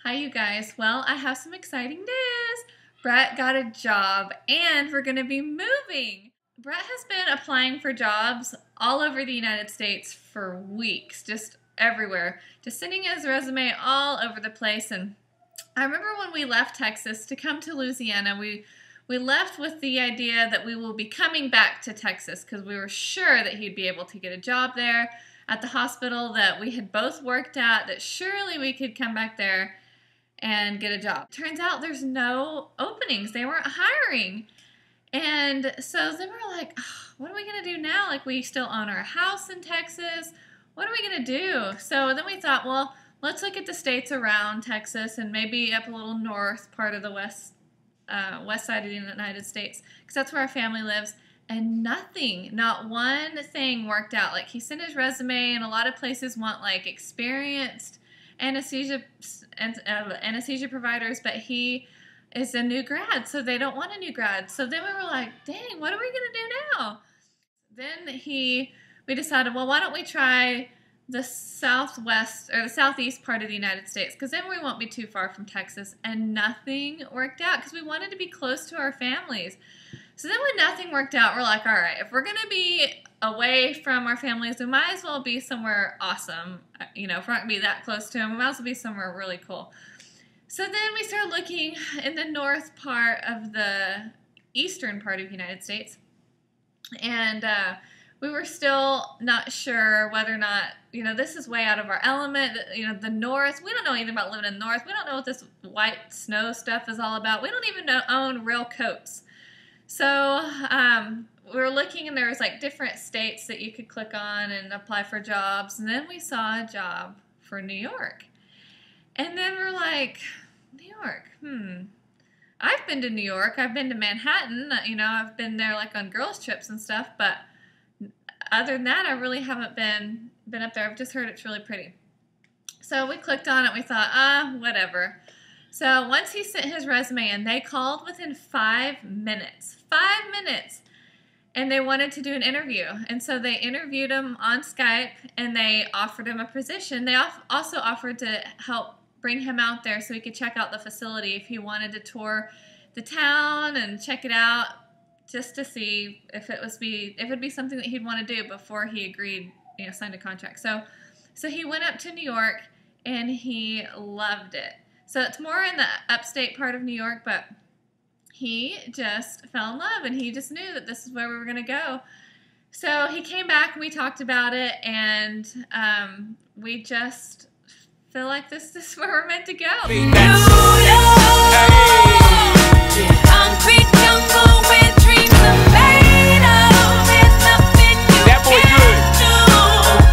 Hi, you guys. Well, I have some exciting news. Brett got a job and we're going to be moving. Brett has been applying for jobs all over the United States for weeks, just everywhere, just sending his resume all over the place. And I remember when we left Texas to come to Louisiana, we left with the idea that we will be coming back to Texas because we were sure that he'd be able to get a job there at the hospital that we had both worked at, that surely we could come back there and get a job. Turns out there's no openings. They weren't hiring. And so then we're like, oh, what are we going to do now? Like, we still own our house in Texas. What are we going to do? So then we thought, well, let's look at the states around Texas and maybe up a little north part of the west side of the United States, because that's where our family lives. And nothing, not one thing worked out. Like, he sent his resume, and a lot of places want like experienced anesthesia providers, but he is a new grad, so they don't want a new grad. So then we were like, dang, what are we gonna do now? Then we decided, well, why don't we try the southwest or the southeast part of the United States, because then we won't be too far from Texas. And nothing worked out because we wanted to be close to our families. So then when nothing worked out, we're like, all right, if we're going to be away from our families, we might as well be somewhere awesome. You know, if we're not going to be that close to them, we might as well be somewhere really cool. So then we started looking in the north part of the eastern part of the United States. And we were still not sure whether or not, you know, this is way out of our element. You know, the north, we don't know anything about living in the north. We don't know what this white snow stuff is all about. We don't even own real coats. So we were looking, and there was like different states that you could click on and apply for jobs. And then we saw a job for New York. And then we're like, New York, I've been to New York. I've been to Manhattan. You know, I've been there like on girls' trips and stuff. But other than that, I really haven't been up there. I've just heard it's really pretty. So we clicked on it. We thought, whatever. So once he sent his resume in, they called within 5 minutes. 5 minutes. And they wanted to do an interview. And so they interviewed him on Skype, and they offered him a position. They also offered to help bring him out there so he could check out the facility if he wanted to tour the town and check it out, just to see if it would be something that he'd want to do before he agreed, you know, signed a contract. So he went up to New York, and he loved it. So it's more in the upstate part of New York, but he just fell in love, and he just knew that this is where we were going to go. So he came back, and we talked about it, and we just feel like this is where we're meant to go. Concrete jungle where dreams are made of. There's nothing you can't do.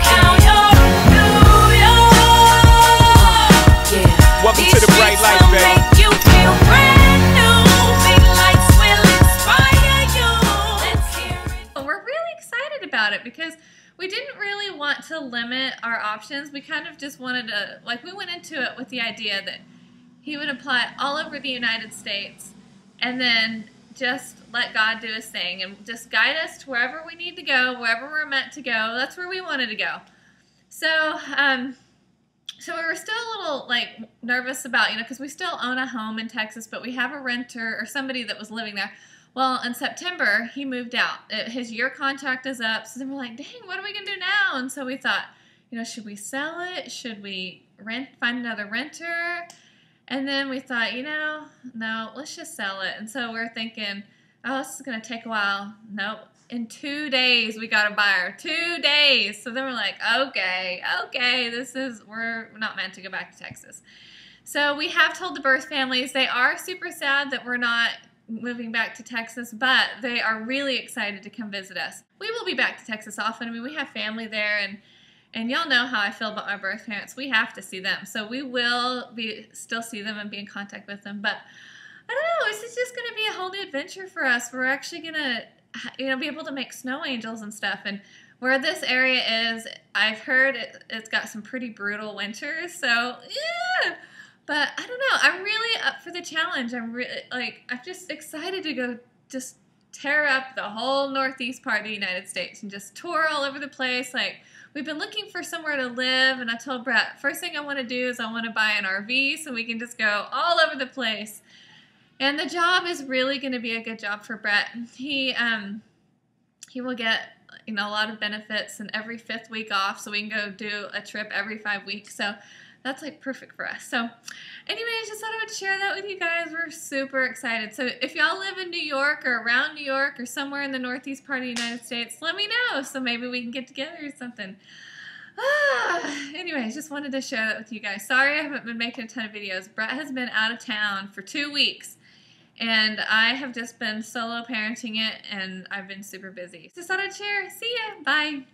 Count your New York. Welcome to the bright light, baby. Make you feel brand new. Big lights will inspire you. Let's hear it. We're really excited about it because we didn't really want to limit our options. We kind of just wanted to, like, we went into it with the idea that he would apply all over the United States and then just let God do his thing and just guide us to wherever we need to go, wherever we're meant to go. That's where we wanted to go. So, so we were still a little, like, nervous about, you know, because we still own a home in Texas, but we have a renter or somebody that was living there. Well, in September, he moved out. His year contract is up. So then we're like, dang, what are we going to do now? And so we thought, you know, should we sell it? Should we find another renter? And then we thought, you know, no, let's just sell it. And so we're thinking, oh, this is going to take a while. Nope. In 2 days, we got a buyer. 2 days. So then we're like, okay, we're not meant to go back to Texas. So we have told the birth families. They are super sad that we're not moving back to Texas, but they are really excited to come visit us. We will be back to Texas often. I mean, we have family there, and y'all know how I feel about my birth parents. We have to see them. So we will still see them and be in contact with them. But I don't know, this is just going to be a whole new adventure for us. We're actually going to, you know, be able to make snow angels and stuff. And where this area is, I've heard it's got some pretty brutal winters. So, yeah. But I don't know. I'm really up for the challenge. I'm just excited to go just tear up the whole northeast part of the United States and just tour all over the place. Like, we've been looking for somewhere to live, and I told Brett, first thing I want to do is I want to buy an RV so we can just go all over the place. And the job is really going to be a good job for Brett. He will get, you know, a lot of benefits and every 5th week off, so we can go do a trip every 5 weeks. So that's like perfect for us. So anyways, just thought I would share that with you guys. We're super excited. So if y'all live in New York or around New York or somewhere in the northeast part of the United States, let me know so maybe we can get together or something. Anyways, just wanted to share that with you guys. Sorry I haven't been making a ton of videos. Brett has been out of town for 2 weeks. And I have just been solo parenting it, and I've been super busy. Just thought I'd share. See ya. Bye.